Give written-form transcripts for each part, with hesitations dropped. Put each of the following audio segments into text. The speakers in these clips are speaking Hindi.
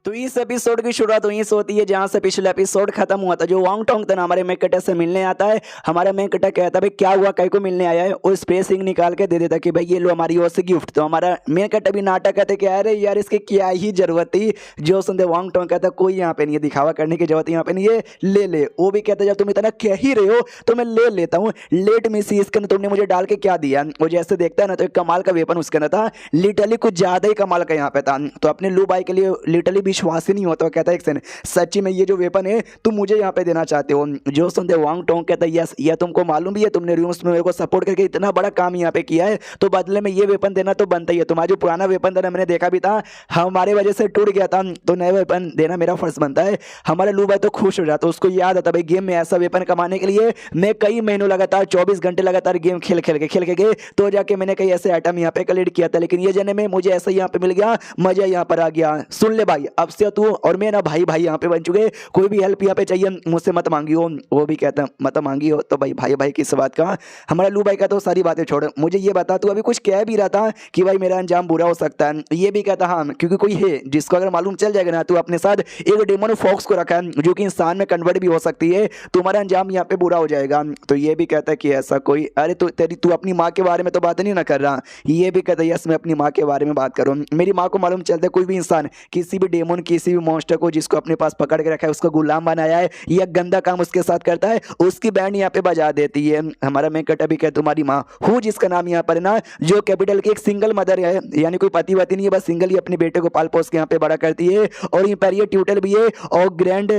तो इस एपिसोड की शुरुआत वहीं से होती है जहां से पिछला एपिसोड खत्म हुआ था। जो वांग टोंग था ना हमारे मेन कटर से मिलने आता है। हमारा मेन कटर कहता है भाई क्या हुआ, कई को मिलने आया है, और स्प्रे सिंह निकाल के दे देता कि भाई ये लो हमारी ओर से गिफ्ट। तो हमारा मेन कटर भी नाटक कहते कि अरे यार इसकी क्या ही जरूरत थी। जो सुनते वांग टोंग कहता कोई यहाँ पे नहीं है, दिखावा करने की जरूरत यहाँ पे नहीं है, ले ले। वो भी कहता जब तुम इतना कह ही रहे हो तो मैं ले लेता हूँ। लेट मी सी, इसके अंदर तुमने मुझे डाल के क्या दिया। वो जैसे देखता है ना तो एक कमाल का वेपन उसके अंदर था, लिटरली कुछ ज्यादा ही कमाल का यहाँ पे था। तो अपने लू बाई के लिए लिटरली विश्वास ही नहीं होता। कहता है एक सेकंड, सच्ची में ये जो वेपन है तुम मुझे यहाँ पे देना चाहते हो। जो सुनते वांग टोंग कहता है यस, ये तुमको मालूम भी है, तुमने रूम्स में मेरे को सपोर्ट करके इतना बड़ा काम यहाँ पे किया है, तो बदले में ये वेपन देना तो बनता ही है। तुम्हारा जो पुराना वेपन था ना मैंने देखा भी था, हमारे वजह से टूट गया था, तो नया वेपन देना मेरा फर्ज बनता है। हमारा लू भाई तो खुश हो जाता, उसको याद आता भाई गेम में ऐसा वेपन कमाने के लिए मैं कई महीनों लगातार 24 घंटे लगातार गेम खेल के गए, तो जाके मैंने कई ऐसे आइटम यहाँ पे कलेक्ट किया था। लेकिन ये जने में मुझे ऐसा यहाँ पे मिल गया, मजा यहाँ पर आ गया। सुन ले भाई, अब से तू और मैं ना भाई भाई यहाँ पे बन चुके, कोई भी हेल्प यहाँ पे चाहिए मुझसे मत मांगियो। वो भी कहता है मत मांगियो, तो भाई भाई भाई किस बात का। हमारा लू भाई का तो सारी बातें छोड़, मुझे ये बता तू अभी कुछ कह भी रहा था कि भाई मेरा अंजाम बुरा हो सकता है। ये भी कहता हाँ, क्योंकि कोई है जिसको अगर मालूम चल जाएगा ना तू अपने साथ एक डेमन फॉक्स को रखा है जो कि इंसान में कन्वर्ट भी हो सकती है, तुम्हारा अंजाम यहाँ पे बुरा हो जाएगा। तो ये भी कहता है कि ऐसा कोई, अरे तू अपनी माँ के बारे में तो बात नहीं ना कर रहा। ये भी कहता है यस मैं अपनी माँ के बारे में बात करूँ। मेरी माँ को मालूम चलता है कोई भी इंसान किसी भी डेमन किसी भी मॉन्स्टर को जिसको अपने पास पकड़ के रखा है उसको गुलाम बनाया है या गंदा काम उसके साथ करता है, उसकी बैंड यहाँ पे बजा देती है। हमारा मैं कटा भी कहता तुम्हारी माँ हूँ जिसका नाम यहाँ पर ना, जो कैपिटल की एक सिंगल मदर है, यानी कोई पति वती नहीं है, बस सिंगल ही अपने बेटे को पाल पोस के यहाँ पे बड़ा करती है, और यहाँ पर ये ट्यूटर भी है और ग्रैंड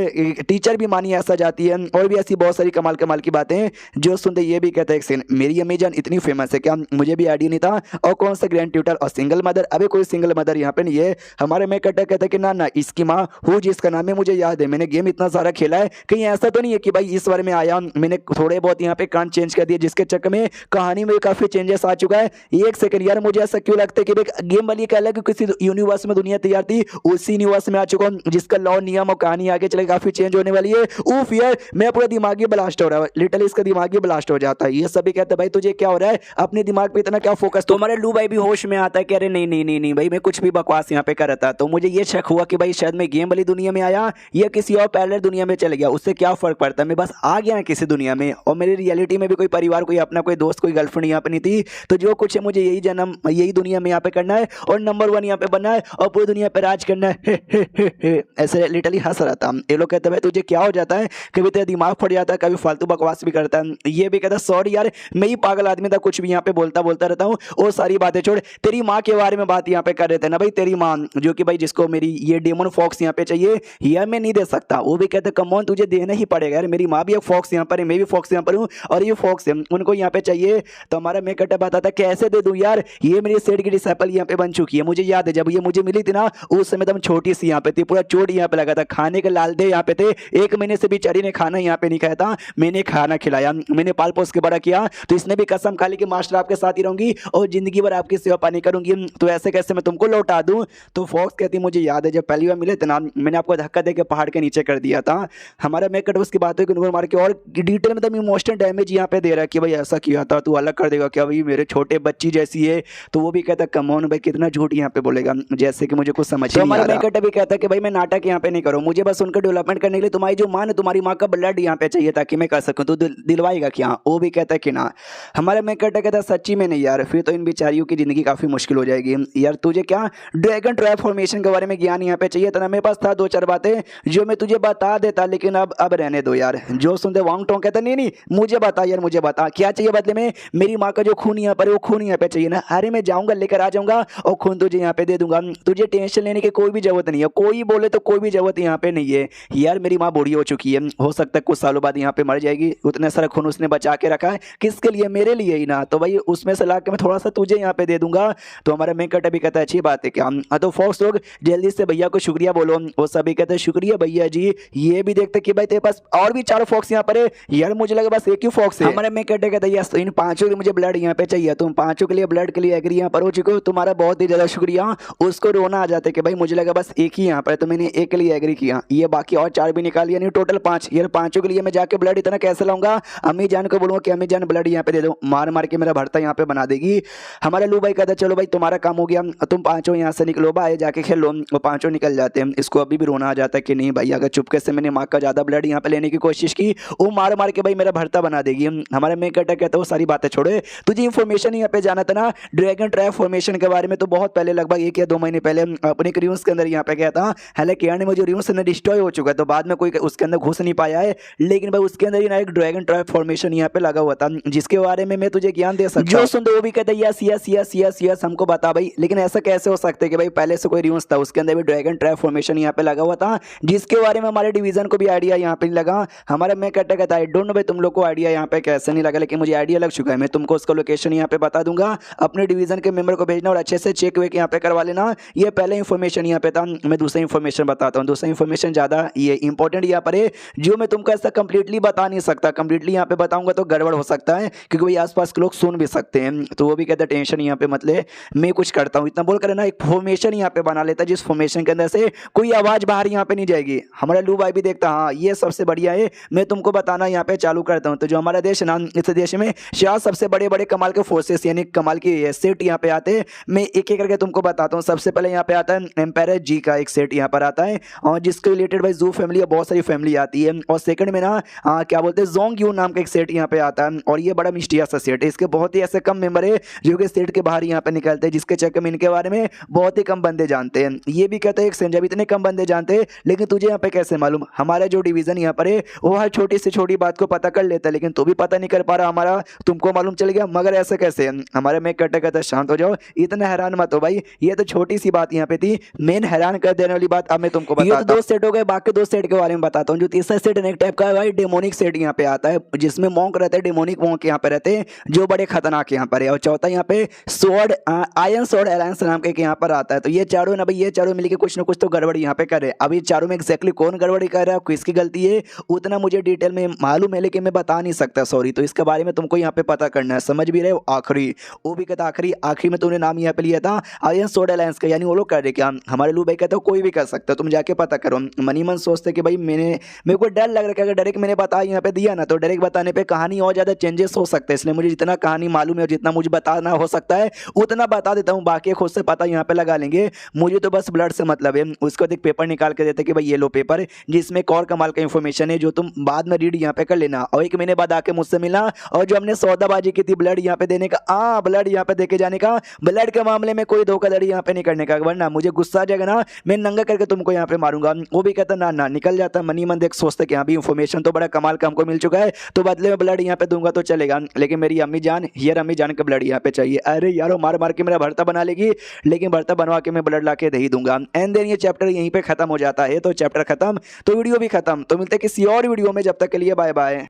टीचर भी मानी ऐसा जाती है, और भी ऐसी बहुत सारी कमाल कमाल की बातें हैं। जो सुनते ये भी कहता है मेरी अम्मी जान इतनी फेमस है क्या, मुझे भी आइडिया नहीं था। और कौन सा ग्रैंड ट्यूटर और सिंगल मदर, अबे कोई सिंगल मदर यहाँ पे नहीं है। हमारे मैं कटा कहता है कि ना ना इसकी माँ हूँ जिसका नाम है मुझे याद है, मैंने गेम इतना सारा खेला है, कहीं ऐसा तो नहीं है कि भाई इस बार में आया मैंने थोड़े बहुत यहाँ पे कान चेंज कर दिए जिसके चक्कर में कहानी में काफी चेंजेस आ चुका है। एक सेकंड यार, मुझे ऐसा क्यों लगता है कि भाई गेम वाली क्या अलग किसी यूनिवर्स में दुनिया तैयार थी, उसी यूनिवर्स में आ चुका हूँ जिसका लॉ नियम और कहानी आगे चले काफी चेंज होने वाली है। उफ यार मैं पूरा दिमागी ब्लास्ट हो रहा है, लिटरली इसका दिमागी ब्लास्ट हो जाता है। ये सभी कहते हैं भाई तुझे क्या हो रहा है, अपने दिमाग पे इतना क्या फोकस। तो हमारे लू भाई भी होश में आता है कि अरे नहीं नहीं नहीं नहीं भाई मैं कुछ भी बकवास यहाँ पे कर रहा था। तो मुझे ये शक हुआ कि भाई शायद मैं गेम वाली दुनिया में आया या किसी और पैरेलल दुनिया में चले गया, उससे क्या फर्क पड़ता है, मैं बस आ गया ना किसी दुनिया में। और मेरी रियलिटी में भी कोई परिवार कोई अपना कोई दोस्त कोई गर्लफ्रेंड यहाँ पे नहीं थी, तो जो कुछ है मुझे यही जन्म यही दुनिया में यहाँ पे करना है और नंबर 1 यहाँ पे बनना है और पूरी दुनिया पे राज करना है। ऐसे लिटरली हंस रहा था। ये लोग कहते भाई तुझे क्या हो जाता है, कभी तेरा दिमाग फट जाता है, कभी फालतू बकवास भी करता है। ये भी कहता सॉरी यार मैं ही पागल आदमी था, कुछ भी यहाँ पे बोलता रहता हूँ। वो सारी बातें छोड़, तेरी माँ के बारे में बात यहाँ पे कर रहे थे ना भाई, तेरी माँ जो कि भाई जिसको मेरी ये डेमन फॉक्स यहाँ पे चाहिए, यह मैं नहीं दे सकता। वो भी कहते कम ऑन तुझे देना ही पड़ेगा यार, मेरी माँ भी एक फॉक्स यहाँ पर है, मैं भी फॉक्स यहाँ पर हूँ और ये फॉक्स है उनको यहाँ पे चाहिए। तो हमारा मैं कटा बताता कैसे दे दूं यार, ये मेरी सेठ की डिसाइपल यहाँ पे बन चुकी है। मुझे याद है जब ये मुझे मिली थी ना उस समय तो छोटी सी यहाँ पे थी, पूरा चोट यहाँ पे लगा था, खाने के लाल दे यहाँ पे थे, 1 महीने से बेचारी ने खाना यहाँ पे नहीं खाया था, मैंने खाना खिलाया, मैंने पाल पोस के बड़ा किया। तो इसने भी कसम खा ली कि मास्टर आपके साथ ही रहूंगी और जिंदगी भर आपकी सेवा पानी करूंगी, तो ऐसे कैसे मैं तुमको लौटा दूं। तो फॉक्स कहती मुझे याद है जब पहली बार मिले थे ना मैंने आपको धक्का दे के पहाड़ के नीचे कर दिया था। हमारा मैं कट उसकी बातों को मार के और डिटेल में इमोशनल डैमेज यहाँ पे दे रहा है कि भाई ऐसा किया था तू अलग कर देगा क्या, भाई मेरे छोटे बच्ची जैसी है। तो वो भी कहता कम ऑन भाई कितना झूठ यहाँ पे बोलेगा, जैसे कि मुझे कुछ समझ नहीं आ रहा। मैं कट भी कहता कि भाई मैं नाटक यहाँ पे नहीं करूँ, मुझे बस उनका डेवलपमेंट करने के लिए तुम्हारी जो माँ तुम्हारी माँ का ब्लड यहाँ पे चाहिए ताकि मैं कर सकूँ, तो दिलवाएगा क्या। वो भी कहता है कि ना। हमारा मैं कहता सच्ची में नहीं यार, फिर तो इन बेचारियों की जिंदगी काफी मुश्किल हो जाएगी यार। तुझे क्या ड्रैगन ट्रांसफॉर्मेशन के बारे में ज्ञान यहाँ पे चाहिए था, मेरे पास था 2-4 बातें जो मैं तुझे बता देता, लेकिन अब रहने दो यार। जो सुनते वांग टोंग कहता नहीं नहीं मुझे बता यार, मुझे बता क्या चाहिए बदले में, मेरी माँ का जो खून यहाँ पर वो खून यहाँ पे चाहिए ना। अरे मैं जाऊंगा लेकर आ जाऊंगा और खून तुझे यहाँ पे दे दूंगा, तुझे टेंशन लेने की कोई भी जरूरत नहीं है, कोई बोले तो कोई भी जरूरत यहाँ पे नहीं है यार। मेरी माँ बूढ़ी हो चुकी है, हो सकता है कुछ सालों बाद यहाँ पे मर जाएगी, उतना सारा खून उसने बचा के रखा है किसके लिए, मेरे लिए ही ना। तो भाई उसमें से ला के मैं थोड़ा सा तुझे यहाँ पे दे दूंगा। तो हमारा मैं कट भी कहता है अच्छी बात है क्या। तो फॉक्स लोग जल्दी से भैया को शुक्रिया बोलो, वो सभी कहते हैं शुक्रिया भैया जी। ये भी देखते कि भाई तेरे पास और भी 4 फॉक्स यहाँ पर है यार, मुझे लगा बस एक ही फॉक्स है। हमारे मैं कहते कहते यस इन 5 के मुझे ब्लड यहाँ पे चाहिए, तुम 5 के लिए ब्लड के लिए एग्री यहाँ पर हो चुके हो, तुम्हारा बहुत ही ज्यादा शुक्रिया। उसको रोना आ जाते कि भाई मुझे लगा बस एक ही यहाँ पर, तो मैंने एक के लिए एग्री किया, ये बाकी और 4 भी निकाल लिया, नहीं टोटल 5 यार। 5 के लिए मैं जाके ब्लड इतना कैसे लाऊंगा, अम्मी जान को बोलूंगा कि अम्मी जान ब्लड यहाँ पे दे दो, मार मार के मेरा भरता यहाँ पे बना देगी। हमारा लू भाई कहता चलो भाई तुम्हारा काम हो गया, तुम 5 यहाँ से निकलो, बाय जाके खेल लो। वो 5 निकल जाते हैं। इसको अभी भी रोना आ जाता है कि नहीं भाई, अगर चुपके से मैंने माँ का ज़्यादा ब्लड यहाँ पे लेने की कोशिश की, वो मार मार के भाई मेरा भरता बना देगी। हमारे मेन कैरेक्टर कहता है वो सारी बातें छोड़े, तुझे इन्फॉर्मेशन यहाँ पे जाना था ना ड्रैगन ट्रैप फॉर्मेशन के बारे में, तो बहुत पहले लगभग 1 या 2 महीने पहले अपने क्रियूस के अंदर यहाँ पे गया था। हालांकि यानी मुझे रियूस ने डिस्ट्रॉय हो चुका है, तो बाद में कोई उसके अंदर घुस नहीं पाया है, लेकिन भाई उसके अंदर ही ना एक ड्रैगन ट्रैप फॉर्मेशन यहाँ पे लगा हुआ था, जिसके बारे में मैं तुझे ज्ञान दे सकता हूं। जो सुनते वो भी कहते हैं yes yes yes yes yes हमको बता भाई। लेकिन ऐसा कैसे हो सकता है कि भाई पहले से कोई रियूस था, उसके अंदर भी ड्रैगन ट्रैप फॉर्मेशन यहाँ पे लगा हुआ था, जिसके बारे में हमारे डिवीजन को भी आइडिया यहाँ पे नहीं लगा। हमारा मैं कहता है डोंट नो भाई तुम लोग को आइडिया यहाँ पे कैसे नहीं लगा, लेकिन मुझे आइडिया लग चुका है। मैं तुमको उसका लोकेशन यहाँ पे बता दूंगा, अपने डिवीजन के मेंबर को भेजना और अच्छे से चेक वेक यहाँ पे करवा लेना। ये पहले इन्फॉर्मेशन यहाँ पे था, मैं दूसरा इन्फॉर्मेशन बताता हूँ। दूसरा इन्फॉर्मेशन ज़्यादा ये इंपॉर्टेंट यहाँ पर है, जो मैं तुमको ऐसा कंप्लीटली बता नहीं सकता। कंप्लीटली यहाँ पे बताऊंगा तो गड़बड़ हो सकता है, क्योंकि भाई आसपास के लोग सुन भी सकते हैं। तो वो भी कहता है टेंशन यहाँ पे मतलब मैं कुछ करता हूँ, इतना बोल कर ना एक फॉर्मेशन यहाँ पे बना लेता है, जिस फॉर्मेशन के अंदर से कोई आवाज़ बाहर यहाँ पे नहीं जाएगी। हमारा लू भाई भी देखता हाँ ये सबसे बढ़िया है, मैं तुमको बताना यहाँ पे चालू करता हूँ। तो जो हमारा देश ना, इस देश में शायद सबसे बड़े बड़े कमाल के फोर्सेस यानी कमाल की सेट यहाँ पे आते हैं। मैं एक एक करके तुमको बताता हूँ। सबसे पहले यहाँ पे आता है एम्पायर जी का एक सेट यहाँ पर आता है, और जिसके रिलेटेड भाई जू फैमिली बहुत सारी फैमिली आती है। और सेकंड में ना क्या बोलते हैं जोंग यू नाम का एक सेट यहाँ पे आता है, और ये बड़ा मिस्टीरियस सा सेट है। इसके बहुत ही ऐसे कम मेंबर है जो कि सेट के बाहर यहाँ पे निकलते हैं, जिसके चक्कर में इनके बारे में बहुत ही कम बंदे जानते हैं। ये भी कहते हैं एक संजय इतने कम बंदे जानते हैं, लेकिन तुझे यहाँ पे कैसे मालूम? हमारा जो डिवीजन यहाँ पर है वो हर छोटी से छोटी बात को पता कर लेता है, लेकिन तू भी पता नहीं कर पा रहा, हमारा तुमको मालूम चल गया। मगर ऐसे कैसे? हमारे में कहते शांत हो जाओ, इतना हैरान मत हो भाई, ये तो छोटी सी बात यहाँ पे थी। मेन हैरान कर देने वाली बात अब मैं तुमको बताता हूं। ये तो 2 सेट हो गए, बाकी 2 सेट के बारे में बताता हूँ। जो तीसरा सेट एक टाइप का है भाई डेमोनिक सेट यहाँ पे आता है, जिसमें मॉन्क रहते हैं, डेमोनिक मॉन्क यहाँ पे रहते हैं, जो बड़े खतरनाक यहाँ पर है। और चौथा यहाँ पे स्वॉर्ड आयरन स्वॉर्ड अलायंस नाम के यहाँ पर आता है। तो ये चारों ना भाई, ये चारों मिलकर कुछ ना कुछ तो गड़बड़ी यहाँ पे करे। अभी चारों में एक्जैक्टली कौन गड़बड़ी कर रहा है, किसकी गलती है, उतना मुझे डिटेल में मालूम है, लेकिन मैं बता नहीं सकता, सॉरी। तो इसके बारे में तुमको यहाँ पे पता करना है, समझ भी रहे हो। आखिरी वो भी कहता आखिरी में तुमने नाम यहाँ पे लिया था आयरन स्वॉर्ड अलायंस का, यानी वो लोग कर रहे क्या? हमारे लू भाई कहते हो कोई भी कर सकता है, तुम जाके पता करो। मनी मन सोचते कि भाई मेरे को डर लग रहा है कि अगर डायरेक्ट मैंने बता यहाँ पे दिया ना, तो डायरेक्ट बताने पे कहानी और ज़्यादा चेंजेस हो सकते हैं। इसलिए मुझे जितना कहानी मालूम है और जितना मुझे बताना हो सकता है उतना बता देता हूँ, बाकी खुद से पता यहाँ पे लगा लेंगे। मुझे तो बस ब्लड से मतलब है। उसके बाद एक पेपर निकाल के देते कि भाई ये लो पेपर, जिसमें एक और कमाल का इन्फॉर्मेशन है, जो तुम बाद में रीड यहाँ पे कर लेना। और 1 महीने बाद आके मुझसे मिला, और जो हमने सौदाबाजी की थी ब्लड यहाँ पे देने का, ब्लड यहाँ पे देके जाने का, ब्लड के मामले में कोई धोखाधड़ी यहाँ पे नहीं करने का, वरना मुझे गुस्सा आ जाएगा ना, मैं नंगा करके तुमको यहाँ पे मारूंगा। वो भी कहता ना ना निकल जाता। मनी मन देख सोचते कि हाँ भी इन्फॉर्मेशन तो बड़ा कमाल का हमको मिल चुका है, तो बदले में ब्लड यहाँ पे दूंगा तो चलेगा, लेकिन मेरी अम्मी जान हियर अम्मी जान का ब्लड यहाँ पे चाहिए। अरे यारो मार मार के मेरा भरता बना लेगी, लेकिन भरता बनवा के मैं ब्लड ला के दे ही दूंगा। एंड देन ये चैप्टर यहीं पे खत्म हो जाता है। तो चैप्टर खत्म तो वीडियो भी खत्म। तो मिलते किसी और वीडियो में, जब तक के लिए बाय बाय।